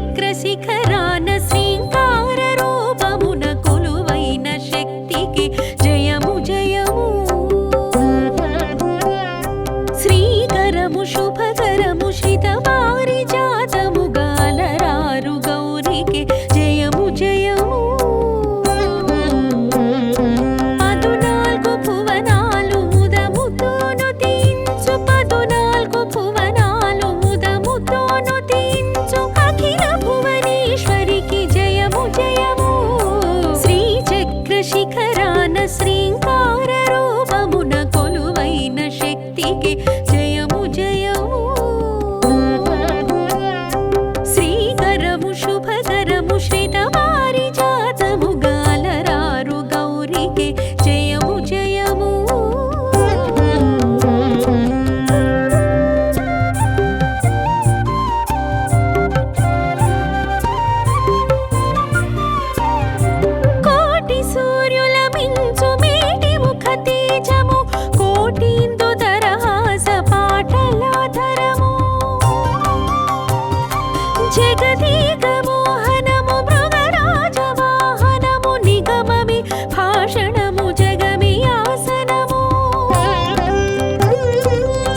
శ్రీచక్రశిఖరాన శ్రీంకార రూపమున కొలువైన శక్తికి జయము జయము. శ్రీకరము శుభకరము శ్రితపారిజాతము గాలరారు గౌరికి జయము జయము. 14 భువనాలు ముదముతోను తీయించు 14 భువనాలు ముదముతోను తీయించు అఖిల భువనేశ్వరికి జయము జయము. శ్రీచక్రశిఖరాన శ్రీంకార రూపమున కొలువైన శక్తికి జయము జయము. శ్రీకరము శుభకరము శ్రితపారిజాతము గాలరారు గౌరికి జయము జయము. కోటి సూర్యుల మించు మేటి ముఖ తేజము కోటీందు దరహాస పాటలాధరము. జగదీక మోహనము మృగరాజ వాహనము నిగమమి భాషణము జగమి ఆసనము.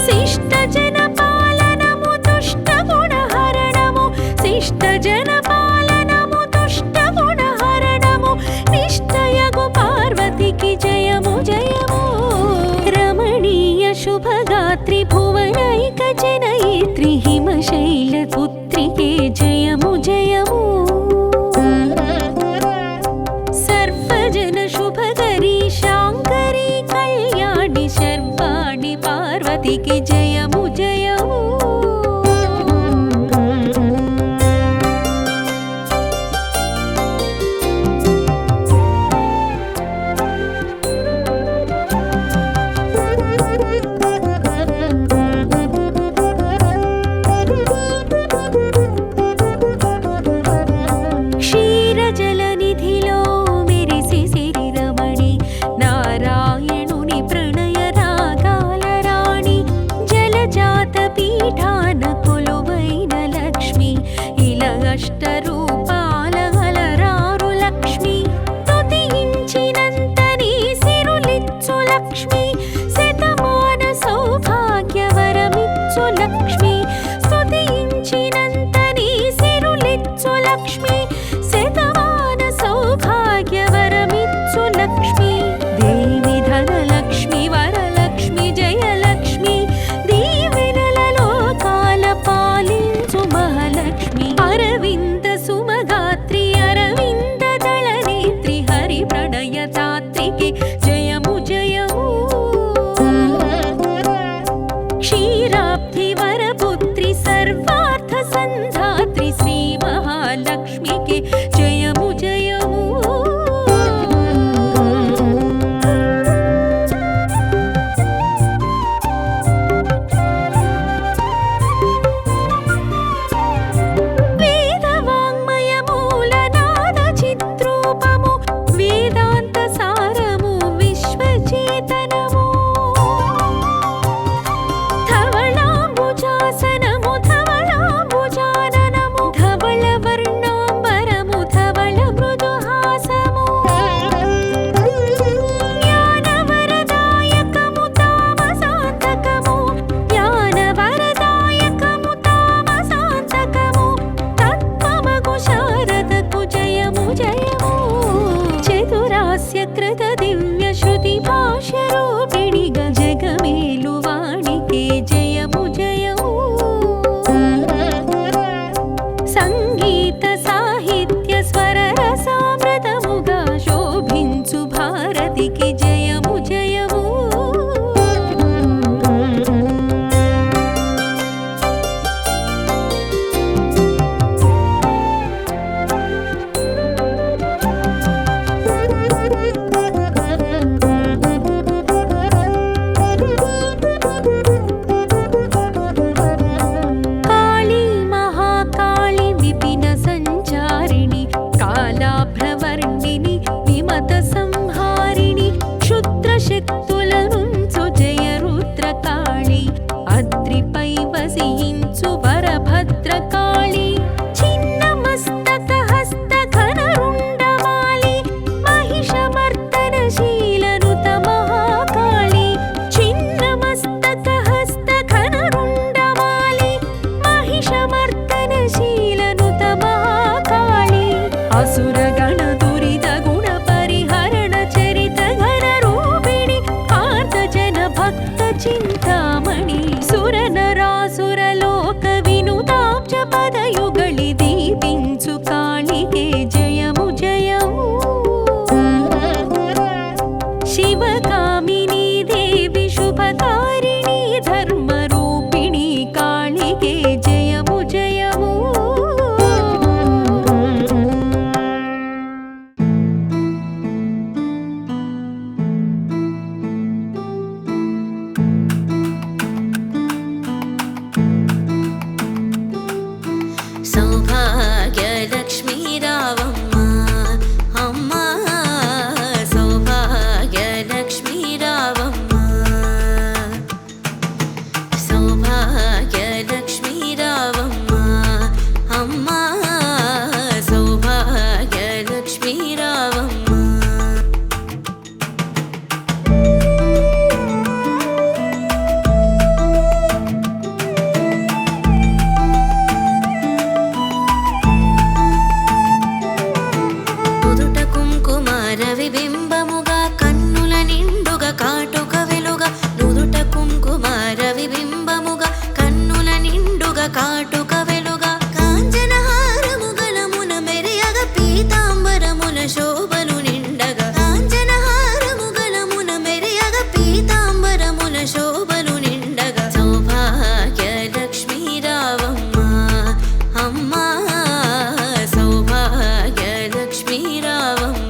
శిష్ట జన పాలనము దుష్ట గుణహరణము శిష్ట జన పాలనము దుష్ట గుణహరణము నిష్టయగు పార్వతికి జయము జయము. రమణీయ శుభగాత్రి భువనైక జనయిత్రి హిమశైల పుత్రికే జయము జయము. సర్వజన శుభకరీ శాంకరీ కళ్యాణి శర్వాణి పార్వతికి జయము జయము. క్షీరజలనిధిలో మెరిసి సిరిరమణి నారాయణుని ప్రణయ రాగాల రాణి. జలజాత పీఠాన కొలువైన లక్ష్మి ఇలా అష్టరూపాల అలరారు లక్ష్మి. స్తుతించినంత నీ సిరులిచ్చు లక్ష్మి శతమాన సౌభాగ్యవరమిచ్చు లక్ష్మి. స్తుతించినంత నీ సిరులిచ్చు లక్ష్మి శతమాన సౌభాగ్యవరమిచ్చు లక్ష్మి. దేవి ధనలక్ష్మి వరలక్ష్మి జయలక్ష్మి దీవెనల లోకాల పాలించు మహాలక్ష్మి. అరవింద సుమగాత్రి అరవింద దళనేత్రి హరి ప్రణయదాత్రికి జయము జయము. క్షీరాబ్ధి వరపుత్రి సర్వార్థ సంధాత్రి శ్రీ మహాలక్ష్మికి జయము జయము. వసించు వరభద్రకాళి చిన్న మస్తక హస్త ఘనరుండమాలి మహిషమర్దనశీలనుత మహాకాళి చిన్న మస్తక హస్త ఘనరుండమాలి మహిషమర్దనశీలనుత మహాకాళి అసురగణ దురిత గుణ పరిహరణ చరిత ఘన రూపిణి ఆర్తజన భక్త చింతామణి సురనరాసురలోక వినుతాబ్జ పదయుగళి దీపించు కాళికే జయము జయము శివకామిని దేవి శుభకారిణి ధర్మరూపిణి కాళికే జయము జయము సౌభాగ్యలక్ష్మీ రావమ్మ అమ్మ సౌభాగ్యలక్ష్మీ రావమ్మ సౌభాగ్యలక్ష్మీ రావమ్మ అమ్మ సౌభాగ్యలక్ష్మీ రావమ్మ నుదుట కుంకుమార విబింబముగా కన్నుల నిండుగా కాటుక వెలుగా నుదుట కుంకుమార విబింబముగా కన్నుల నిండుగా కాటుక వెలుగా కాంచనహారము గలమున మెరియగ పీతాంబరమున శోభలు నిండగా కాంచనహారము గలమున మెరియగ పీతాంబరమున శోభలు నిండగా సౌభాగ్యలక్ష్మీ రావమ్మ అమ్మ సౌభాగ్యలక్ష్మీ రావమ్మ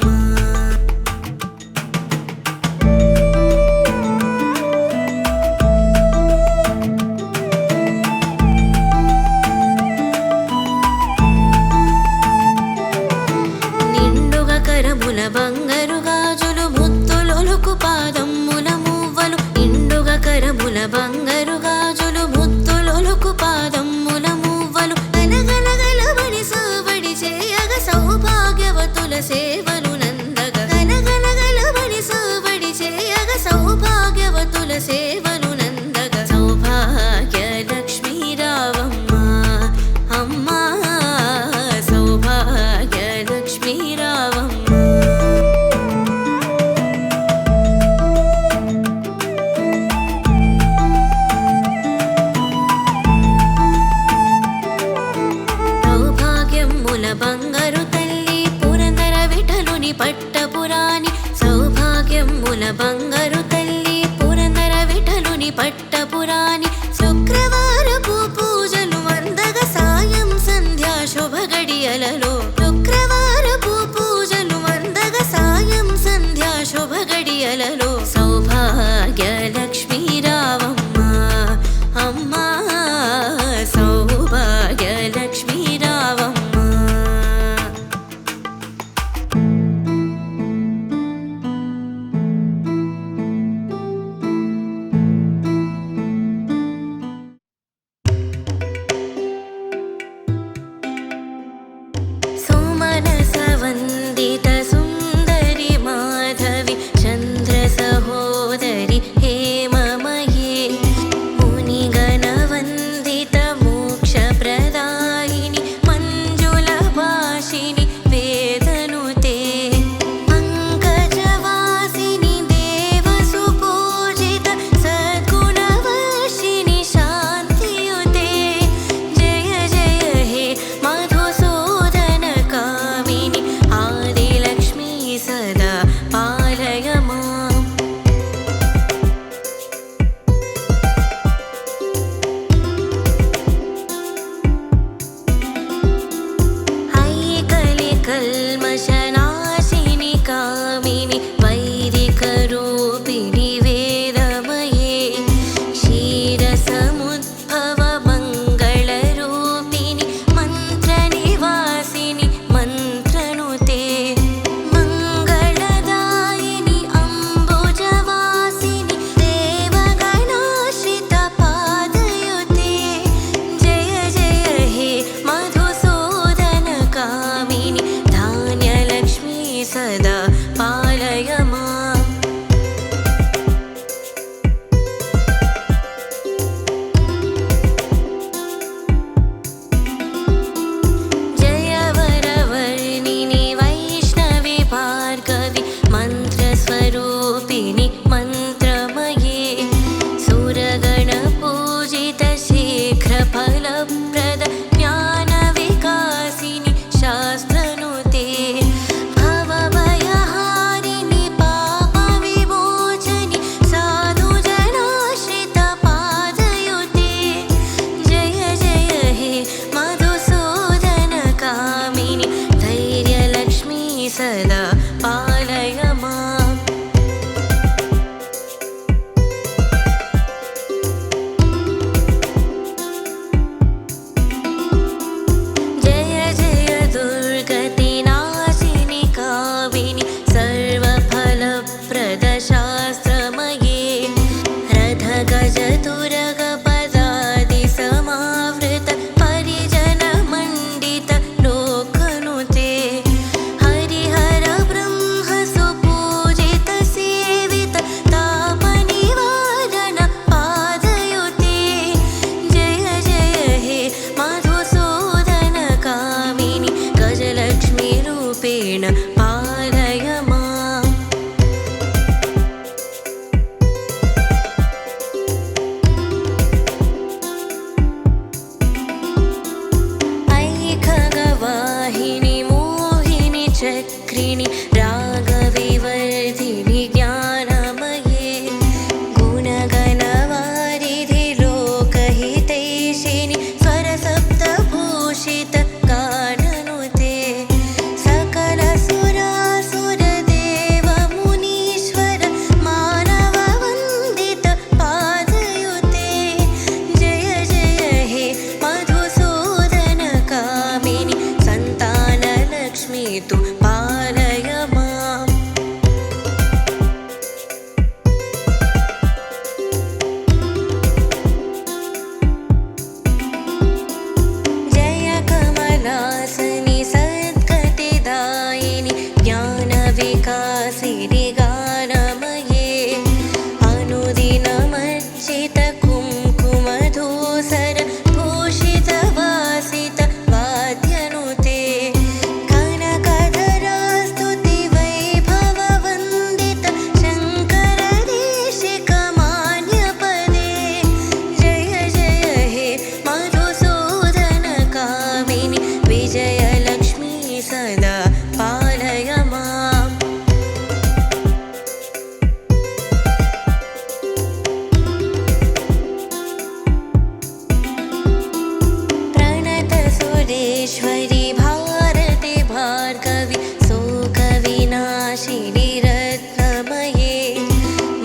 श्रीनि रागविवर्धिनि ज्ञानमये गुणगणवारिधि लोकहितैषिणि स्वरसप्तभूषित गाननुते सकल सुरासुरदेव मुनीश्वर मानववन्दित पादयुते जय जय हे मधुसूदन कामिनि सन्तानलक्ष्मी तु पालय माम् जय कमलासनि सद्गतिदायिनि ज्ञानविकासिनि गानमये अनुदिनमर्चित कुङ्कुमधूसर भूषित वासित वाद्यनुते कनकधरा स्तुति वैभववन्दित शङ्करदेशिक मान्यपदे जय जय हे मधुसूदन कामिनि विजयलक्ष्मी सदा पालय माम् प्रणतसुरेश्वरि भारति भार्गवि शोकविनाशिनि रत्नमये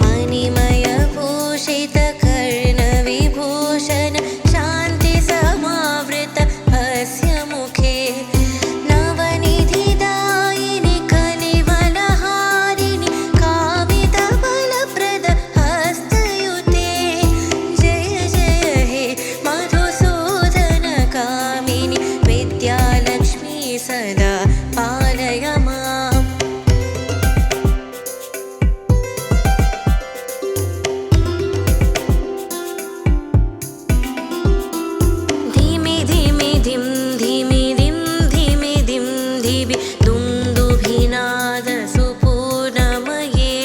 मणिमयभूषित कर्णविभूषण शान्तिसमावृत हस्यमुखे नवनिधिदायिनि कलिवलहारिणि कामितबलप्रद हस्तयुते जय जय हे मधुसूदन कामिनि विद्यालक्ष्मी सदा पालय माम् धिमि धिमि धिं धिमि धिं धिमि धिं धिमि दुन्दुभिनाद सुपूर्णमये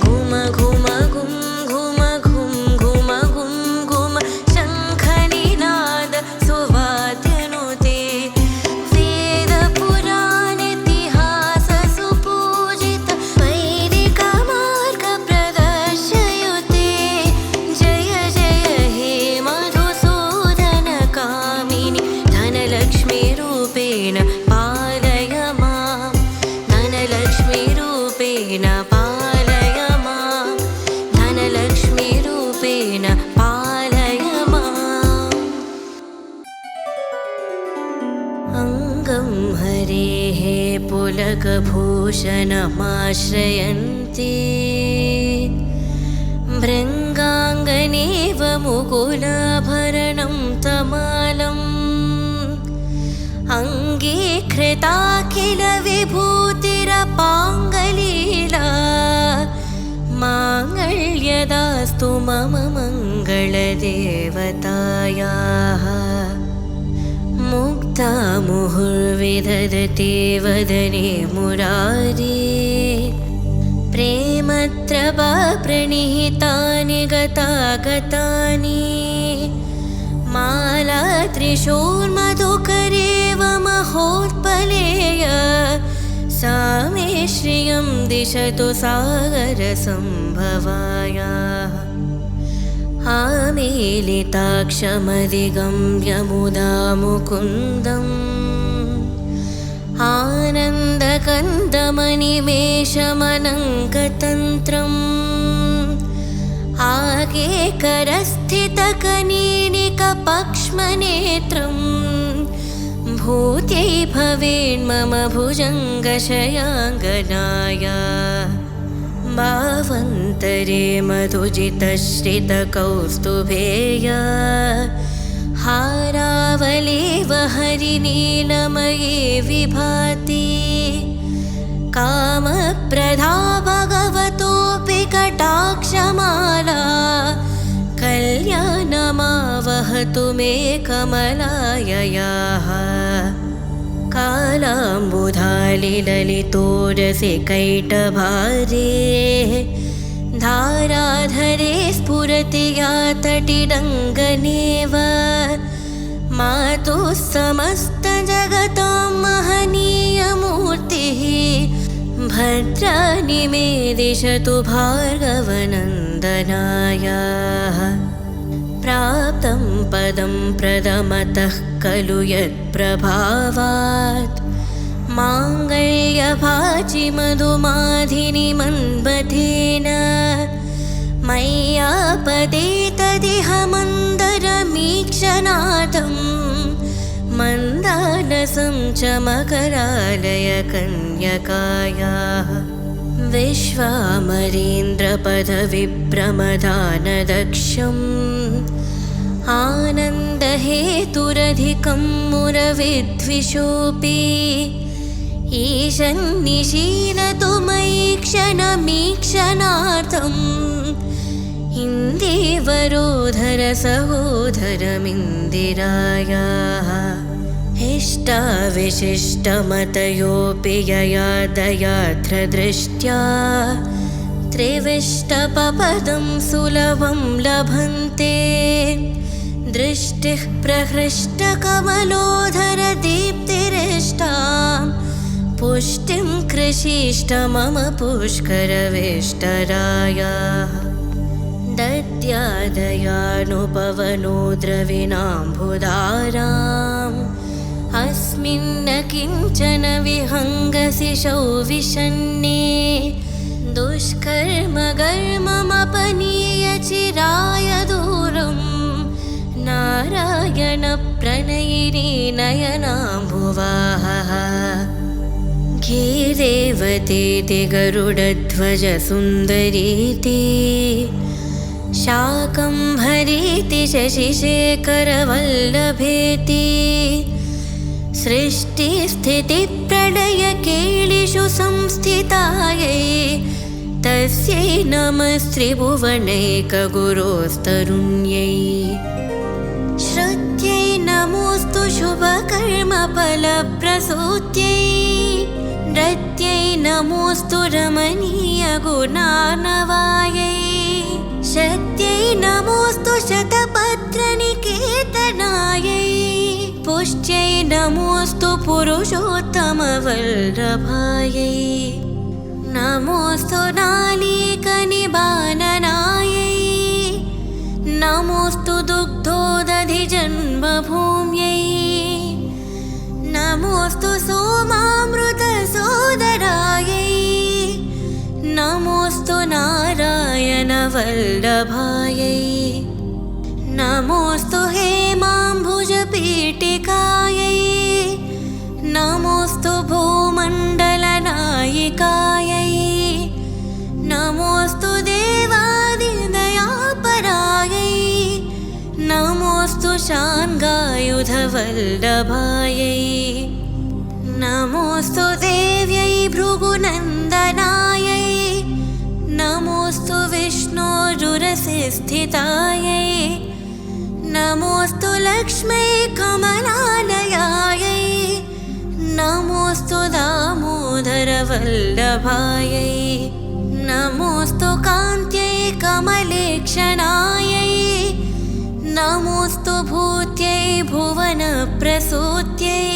घुम घुम घुं घुम घुं घुम घुं घुम शङ्खनिनाद सुवाद्यनुते वेदपुराणेतिहास सुपूजित वैदिकमार्गप्रदर्शयुते जय जय हे मधुसूदन कामिनि धनलक्ष्मीरूपेण पालय माम् धनलक्ष्मीरूपेण पालय माम् धनलक्ष्मीरूपेण पालय माम् अङ्गं हरेः पुलकभूषणमाश्रयन्ति भृङ्गाङ्गनेव मुकुलाभरणं तमालम् अङ्गीकृता किल विभूतिरपाङ्गलीला माङ्गल्यदास्तु मम मङ्गलदेवतायाः मुक्ता मुहुर्विदधते वदने मुरारी प्रेमत्रपा प्रणिहितानि गतागतानि माला त्रिशूर्मधुकरेव महोत्पलेय सा मे श्रियं दिशतु सागरसम्भवायाः आमीलिताक्षमधिगम्य मुदा मुकुन्दम् आनन्दकन्दमनिमेषमनङ्गतन्त्रम् आगेकरस्थितकनीनिकपक्ष्मनेत्रम् भूत्यै भवेन्मम भुजङ्गशयाङ्गनाय भावन्तरे मधुजितश्रितकौस्तुभेय हारावलेव हरिनीलमये विभाति कामप्रधा भगवतोऽपि कटाक्षमाला कल्याणमावहतु मे कमलाययाः कालाम्बुधालिललितोरसे कैटभारे धाराधरे स्फुरति या तटिडङ्गनेव मातुः समस्तजगतां महनीयमूर्तिः भद्राणि मे दिशतु भार्गवनन्दनाय प्राप्तं पदं प्रदमतः खलु यत्प्रभावात् माङ्गल्यभाजि मधुमाधिनि मन्मथेन मय्यापदे तदिह मन्दरमीक्षणार्थं मन्दालसं च मकरालय कन्यकायाः विश्वामरेन्द्रपदविप्रमदानदक्षम् आनन्दहेतुरधिकं मुरविद्विषोऽपि ईशन्निशीलतु मयि क्षणमीक्षणार्थम् इन्देवरोधरसहोदरमिन्दिरायाः इष्टाविशिष्टमतयोऽपि यया दयार्द्रदृष्ट्या त्रिविष्टपपदं सुलभं लभन्ते दृष्टिः प्रहृष्टकमलोधरदीप्तिरिष्टां पुष्टिं कृषीष्ट मम पुष्करवेष्टरायाः दद्यादयानुपवनो द्रविणाम्बुधाराम् अस्मिन्न किञ्चन विहङ्गसिषौ विषन्ने दुष्कर्मगर्ममपनीय चिराय दूरम् नारायणप्रणयिनी नयनाम्बुवाहः गीदेवतेति गरुडध्वजसुन्दरीति शाकम्भरीति शशिशेखरवल्लभेति सृष्टिस्थितिप्रलयकेलिषु संस्थितायै तस्यै नमस्त्रिभुवनैकगुरोस्तरुण्यै श्रुत्यै नमोऽस्तु शुभकर्मफलप्रसूत्यै नृत्यै नमोऽस्तु रमणीयगुणार्णवायै शक्त्यै नमोऽस्तु शतपत्रनिकेतनायै पुष्ट्यै नमोऽस्तु पुरुषोत्तमवल्लभायै नमोऽस्तु नालीकनिबाननायै नमोऽस्तु दुग्धोदधिजन्मभूम्यै नमोऽस्तु सोमामृतसोदरायै नमोऽस्तु नारायणवल्लभायै नमोऽस्तु हेमाम्बुजपीठिकायै नमोऽस्तु भूमण्डलनायिकायै नमोऽस्तु देवादिदयापरायै नमोऽस्तु शार्ङ्गायुधवल्लभायै नमोऽस्तु देव्यै भृगुनन्दनायै नमोऽस्तु विष्णोरुरसे स्थितायै नमोऽस्तु लक्ष्मै कमलालयायै नमोऽस्तु दामोदरवल्लभायै नमोऽस्तु कान्त्यै कमलेक्षणायै नमोऽस्तु भूत्यै भुवनप्रसूत्यै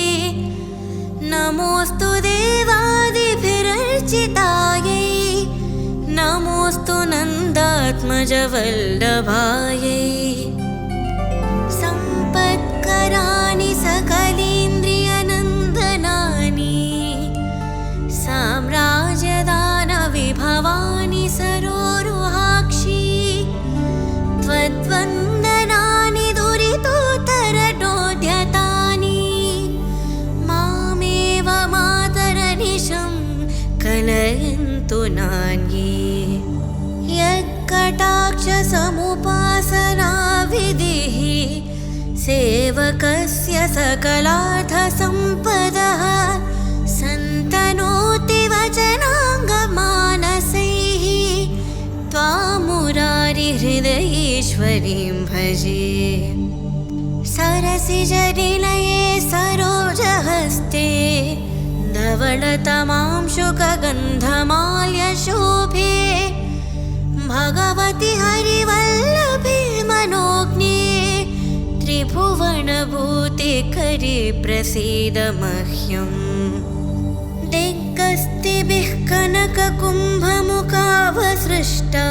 नमोऽस्तु देवादिभिरर्चितायै नमोऽस्तु नन्दात्मजवल्लभायै सम्पत्कराणि सकलेन्द्रियनन्दनानि साम्राज्यदानविभवानि सरोरुहाक्षी त्वद्वन्दनानि दुरितोत्तरनोद्यतानि मामेव मातरनिशं कलयन्तु नान्ये यत्कटाक्षसमुपासनाविधिः सेवकस्य सकलार्थसम्पदः सन्तनोति वचनाङ्गमानसैः त्वामुरारिहृदयेश्वरीं भजे सरसिजनिलये सरोजहस्ते धवलतमांशुकगन्धमाल्यशोभे भगवति हरिवल्लभे मनोज्ञे त्रिभुवनभूतिकरी प्रसीद मह्यम् दिग्गज स्वस्तिभिः कनककुम्भमुखावसृष्टा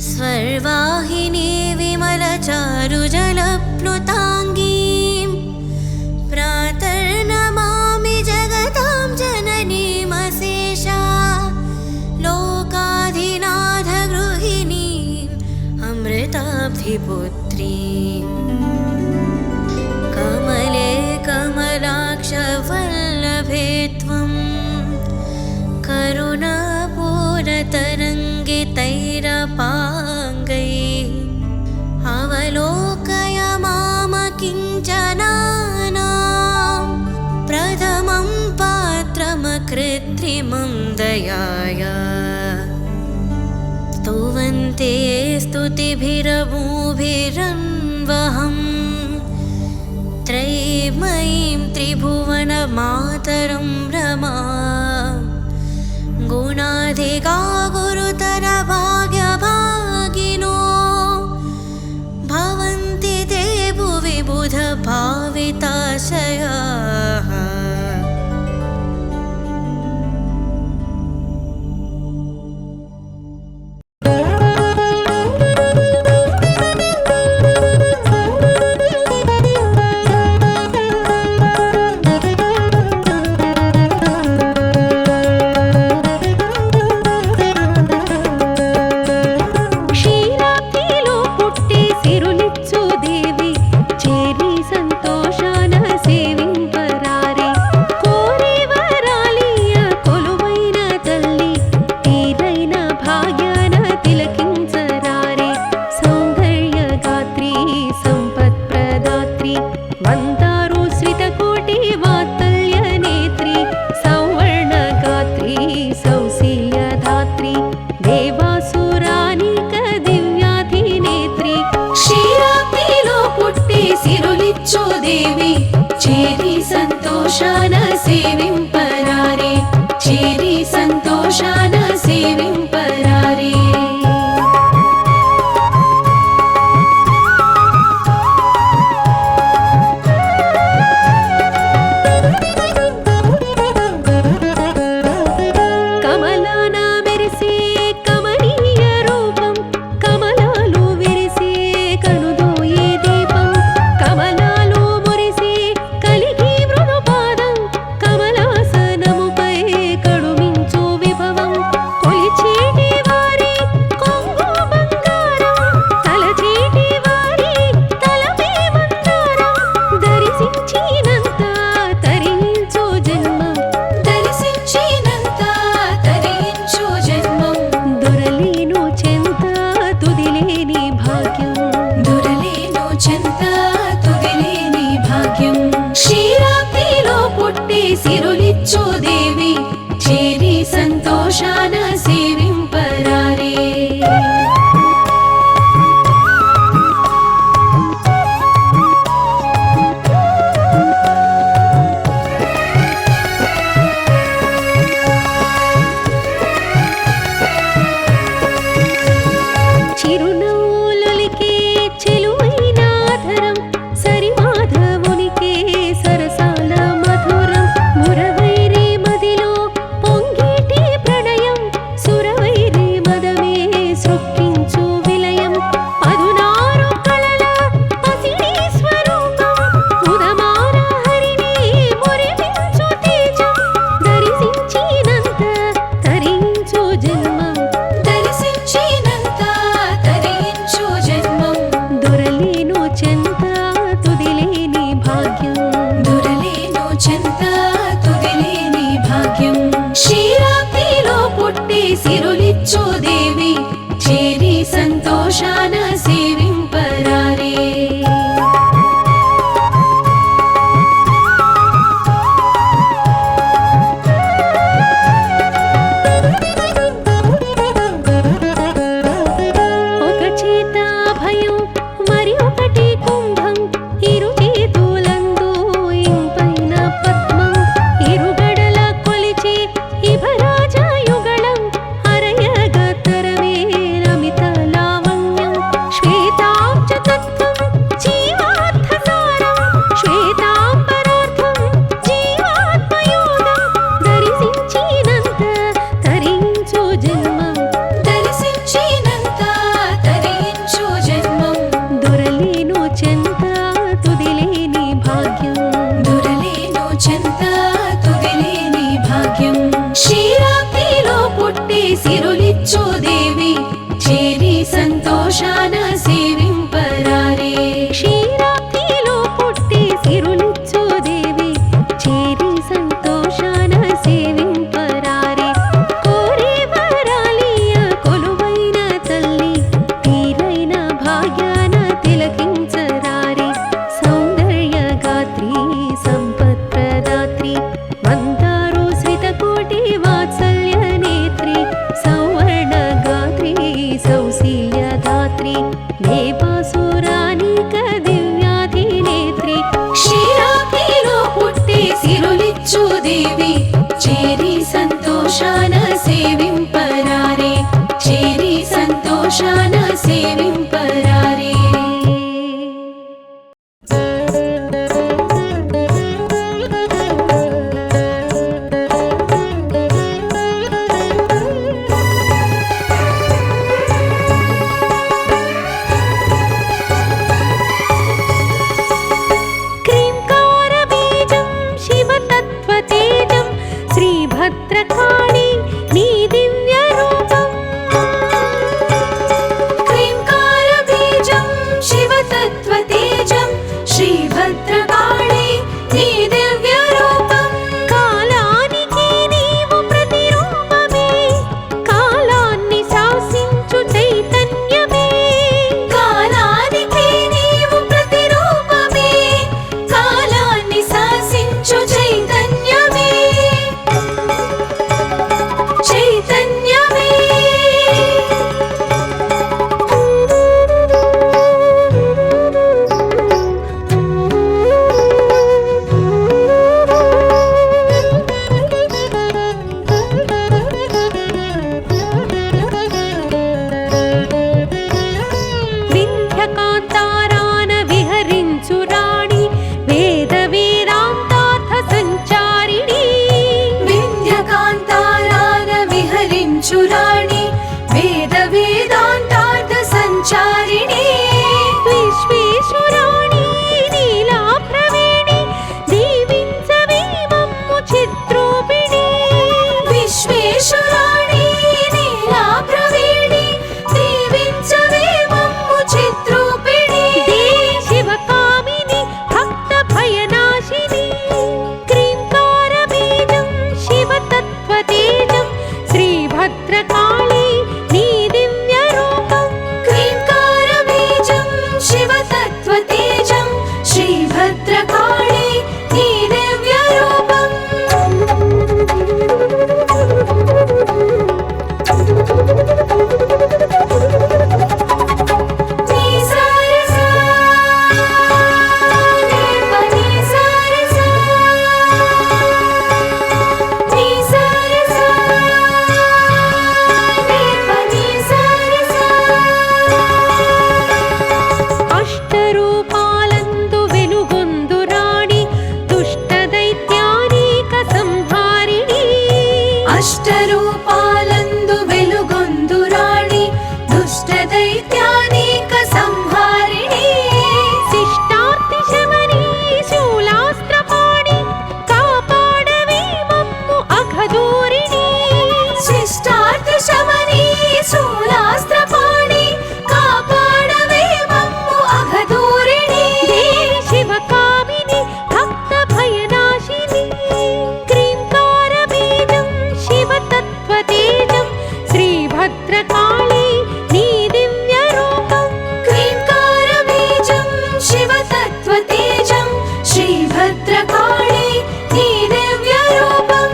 स्वर्वाहिनी विमलचारुजलप्लुताङ्गीं प्रातर्नमामि जगतां जननीमशेषा लोकाधिनाथगृहिणीम् अमृताब्धिपुत्रीम् कमले कमलाक्षवल्लभे त्वं करुणापूरतरङ्गितैरपाङ्गैः अवलोकय मामकिञ्चनानां प्रथमं पात्रमकृत्रिमं दयाया स्तुवन्ते स्तुतिभिरमूभिरन्वहम् त्रैमयीं त्रिभुवनमातरं रमां गुणाधिका गुरुतरभाग्यभागिनो भवन्ति ते भुवि बुधभाविताशयाः సరిమాధవునికే సరసాల మధురం మురవైరి శ్రీభద్రకాళి నీ దివ్య రూపం కాలానికి నీవు ప్రతిరూపమే కాలాన్ని శాసించు చైతన్యమే కాలానికి నీవు ప్రతిరూపమే కాలాన్ని శాసించు చైతన్యమే చైతన్యమే వింధ్యకాంతారాన విహరించు రాణి వేద వేదాంతార్థ సంచారిణి వింధ్యకాంతారాన విహరించు రాణి వేద వేదాంతార్థ సంచారిణి విశ్వేశ్వరాణి నీలా ప్రవేణి దీవించవే మమ్ము చిత్రూపిణి విశ్వేశ్వరాణి నీలా ప్రవేణి దీవించవే మమ్ము చిత్రూపిణి దేవి శివకామిని భక్త భయనాశిని క్రీంకార బీజం శివతత్వతేజం శ్రీభద్రకాళి నీ దివ్య రూపం క్రీంకార బీజం శివతత్వతేజం శ్రీభద్రకాళి నీ దివ్య రూపం నీ సారసా నీ సారసా నీ సారసా నీ సారసా అష్టరూపాలందు వెలుగొందు రాణి దుష్ట దైత్యానీక సంహారిణి అష్టరూపాలందు వెలుగొందు రాణి దుష్ట దైత్యానీక సంహారిణి శిష్టార్తి శమని శూలాస్త్రపాణి కాపాడవే మమ్ము అఘదూరిణి శిష్టార్థ శమని శూలాస్త్రపాణి కాపాడవే మమ్ము అఘదూరిణి దేవి శివకామిని భక్త భయనాశిని క్రీంకార బీజం శివతత్వతేజం శ్రీభద్రకాళి నీ దివ్య రూపం క్రీంకార బీజం శివతత్వతేజం శ్రీభద్రకాళి నీ దివ్య రూపం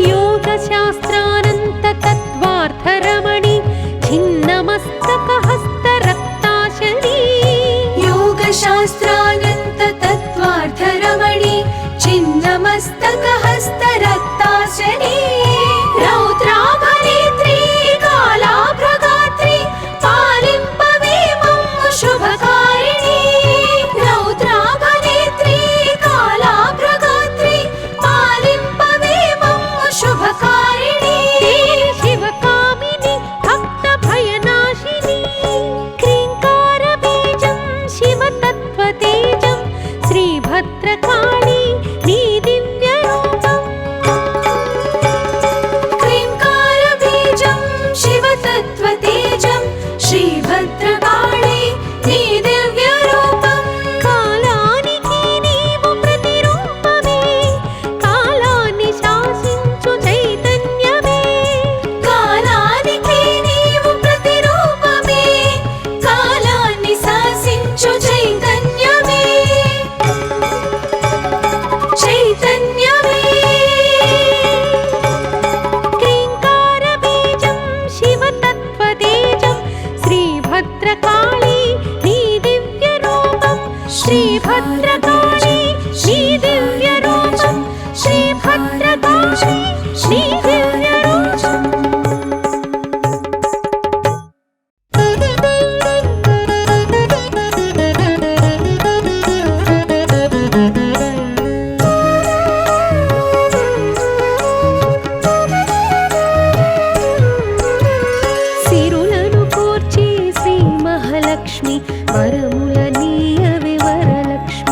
యోగ శాస్త్రానంత తత్వార్థరమణి ఛిన్నమస్తక హస్త రక్తాశని యోగ శాస్త్రానంత తత్వార్థరమణి చిన్నమస్తక హస్త రక్తాశని రౌద్రాభనేత్రి కాళాభ్రగాత్రి పాలింపవే మమ్ము శుభకారిణి రౌద్రాభనేత్రి కాళాభ్రగాత్రి పాలింపవే మమ్ము శుభకారిణి దేవి శివకామిని భక్త భయనాశిని క్రీంకార బీజం శివతత్వతేజం శ్రీభద్రకాళి నీ దివ్య రూపం క్రీంకార బీజం శివతత్వతేజం శ్రీభద్రకాళి నీ దివ్య రూపం కాలానికి నీవు ప్రతిరూపమే కాలాన్ని శాసించు చైతన్యమే కాలానికి నీవు ప్రతిరూపమే కాలాన్ని శాసించు చైతన్యమే చైతన్యమే క్రీంకార బీజం శివతత్వతేజం శ్రీభద్రకాళి నీ దివ్య రూపం శ్రీభద్రకాళి నీ దివ్య రూపం శ్రీభద్రకాళి నీ దివ్య రూపం వరముల నీయవి వరలక్ష్మి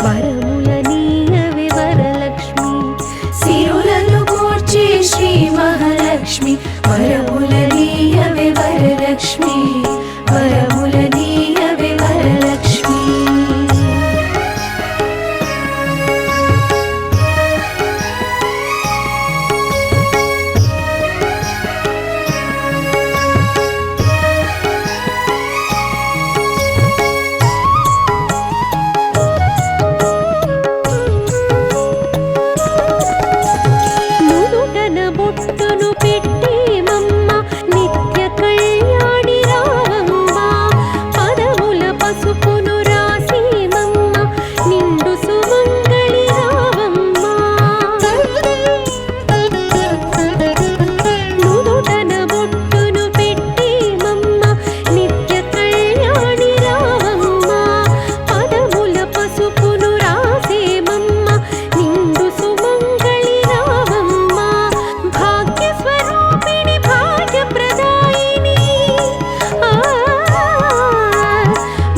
వరములనీయవే వరలక్ష్మి సిరులను కూర్చి శ్రీ మహాలక్ష్మి వరములనీయవే వరలక్ష్మి వరములనీయవే వరలక్ష్మి నుదుటన బొట్టును పెట్టేమమ్మ నిత్య కళ్యాణి రావమ్మ పదముల పసుపును రాసేమమ్మ నిండు సుమంగళి రావమ్మ నుదుటన బొట్టును పెట్టేమమ్మ నిత్య కళ్యాణి రావమ్మ పదముల పసుపును రాసేమమ్మ నిండు సుమంగళి రావమ్మ భాగ్య స్వరూపిణి భాగ్యప్రదాయిని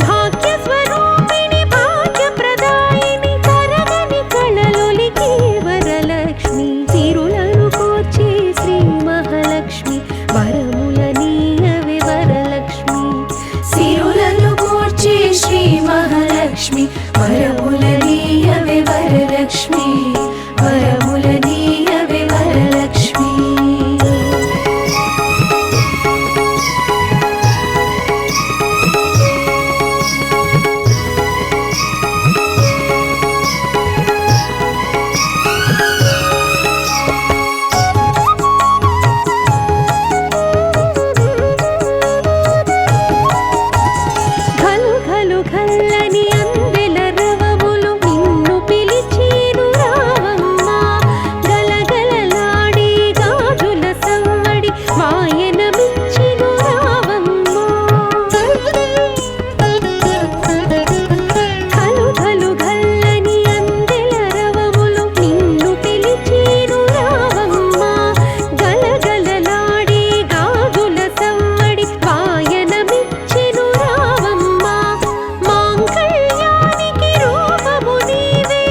భాగ్య స్వరూపిణి భాగ్యప్రదాయిని కరగని కళలొలికే వరలక్ష్మి సిరులను కోర్చే శ్రీ మహాలక్ష్మి వరములనీయవే వరలక్ష్మి సిరులను కూర్చి శ్రీ మహాలక్ష్మి వరములనీయవే వరలక్ష్మి వరములనీయవే వరలక్ష్మి ఘలు ఘలు ఘల్లని అందెల రవములు నిన్ను పిలిచేను రావమ్మ గలగలలాడే గాజుల సవ్వడి వాయనమిచ్చెను రావమ్మ ఘలు ఘలు ఘల్లని అందెల రవములు నిన్ను పిలిచేను రావమ్మ గలగలలాడే గాజుల సవ్వడి వాయనమిచ్చెను రావమ్మ మాంగళ్యానికి రూపము నీవే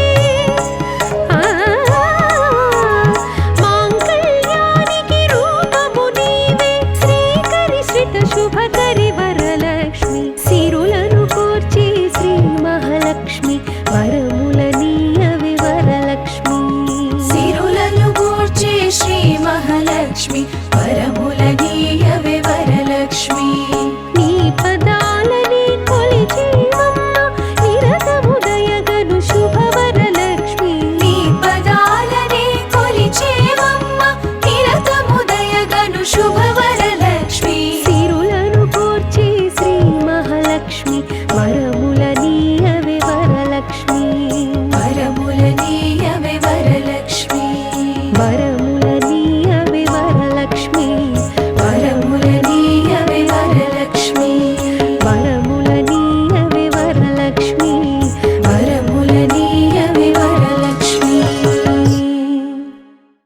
మాంగళ్యానికి రూపము నీవే శ్రీకరి శ్రిత శుభకరి వరలక్ష్మి సిరులను కోర్చే శ్రీ మహాలక్ష్మి వరములనీయవే వరలక్ష్మి సిరులను కూర్చి శ్రీ మహాలక్ష్మి వరములనీయవే వరలక్ష్మి నీ పదాలని కొలిచేమమ్మ నిరతము దయగను శుభవరలక్ష్మి నీ పదాలనే కొలిచేవమ్మ నిరతము దయగను శుభవరలక్ష్మి సిరులను కోర్చే శ్రీ మహాలక్ష్మి వరములనీయవే వరలక్ష్మి వరములనీయవే వరలక్ష్మి వర